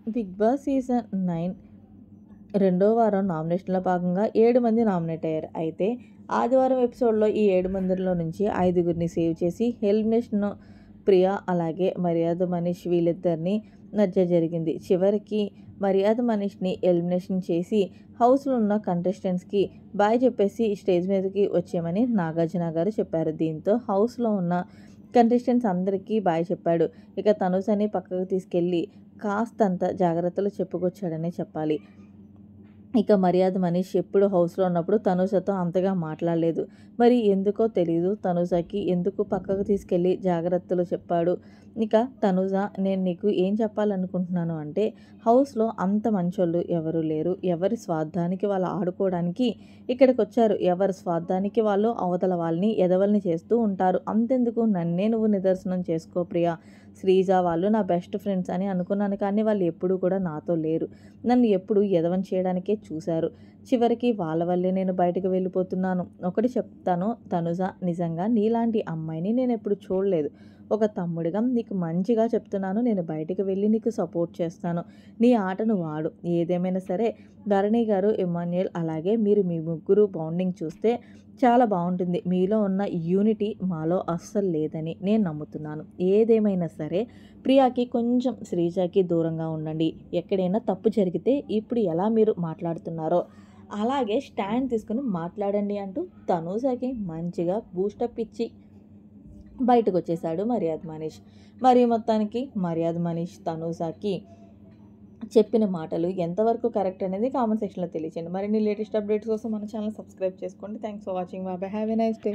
Big boss season 9 రెండో వారం నామినేషన్‌లో భాగంగా 7 మంది నామినేట్ అయ్యారు. అయితే ఆదివారం ఎపిసోడ్‌లో ఈ 7 మందిలో నుంచి 5గురిని సేవ్ చేసి ఎలిమినేషన్ ప్రియా అలాగే మర్యాద మనీష్ వీళ్ళిద్దరిని మధ్య జరిగింది. చివరికి మర్యాద మనీష్‌ని ఎలిమినేషన్ చేసి హౌస్‌లో ఉన్న కంటెస్టెంట్స్‌కి బాయ్ చెప్పేసి స్టేజ్ మీదకి వచ్చేయమని నాగార్జున గారు చెప్పారు. దీంతో హౌస్‌లో ఉన్న కంటెస్టెంట్స్ అందరికీ బాయ్ చెప్పాడు. ఇక తనుజని పక్కకు తీసుకెళ్ళి కాస్తంత జాగ్రత్తలు చెప్పుకొచ్చాడనే చెప్పాలి. ఇక మర్యాద మనీష్ ఎప్పుడు హౌస్‌లో ఉన్నప్పుడు తనూజతో అంతగా మాట్లాడలేదు. మరి ఎందుకో తెలీదు. తనూజకి ఎందుకు పక్కకు తీసుకెళ్ళి జాగ్రత్తలు చెప్పాడు. ఇక తనూజ, నేను నీకు ఏం చెప్పాలనుకుంటున్నాను అంటే, హౌస్‌లో అంత మంచోళ్ళు ఎవరు లేరు. ఎవరి స్వార్థానికి వాళ్ళు ఆడుకోవడానికి ఇక్కడికొచ్చారు. ఎవరి స్వార్థానికి వాళ్ళు అవతల వాళ్ళని ఎదవల్ని చేస్తూ ఉంటారు. అంతెందుకు నన్నే నువ్వు నిదర్శనం చేసుకో ప్రియా. శ్రీజ వాళ్ళు నా బెస్ట్ ఫ్రెండ్స్ అని అనుకున్నాను. కానీ వాళ్ళు ఎప్పుడూ కూడా నాతో లేరు. నన్ను ఎప్పుడూ ఎదవని చేయడానికే చూశారు. చివరికి వాళ్ళ వల్లే నేను బయటకు వెళ్ళిపోతున్నాను. ఒకటి చెప్తాను తనుజ, నిజంగా నీలాంటి అమ్మాయిని నేనెప్పుడు చూడలేదు. ఒక తమ్ముడిగా నీకు మంచిగా చెప్తున్నాను. నేను బయటకు వెళ్ళి నీకు సపోర్ట్ చేస్తాను. నీ ఆటను వాడు. ఏదేమైనా సరే ధరణి గారు, ఇమ్మాన్యుయల్ అలాగే మీరు మీ ముగ్గురు బాండింగ్ చూస్తే చాలా బావుంటుంది. మీలో ఉన్న యూనిటీ మాలో అస్సలు లేదని నేను నమ్ముతున్నాను. ఏదేమైనా సరే ప్రియాకి కొంచెం శ్రీజకి దూరంగా ఉండండి. ఎక్కడైనా తప్పు జరిగితే ఇప్పుడు ఎలా మీరు మాట్లాడుతున్నారో అలాగే స్టాండ్ తీసుకొని మాట్లాడండి అంటూ తనూజకి మంచిగా బూస్టప్ ఇచ్చి బయటకొచ్చేసాడు మర్యాద మనీష్. మరి మొత్తానికి మర్యాద మనీష్ తనూజకి చెప్పిన మాటలు ఎంతవరకు కరెక్ట్ అనేది కామెంట్ సెక్షన్‌లో తెలియచేయండి. మరిన్ని లేటెస్ట్ అప్డేట్స్ కోసం మన ఛానల్ సబ్స్క్రైబ్ చేసుకోండి. Thanks for watching. Bye. Have a nice day.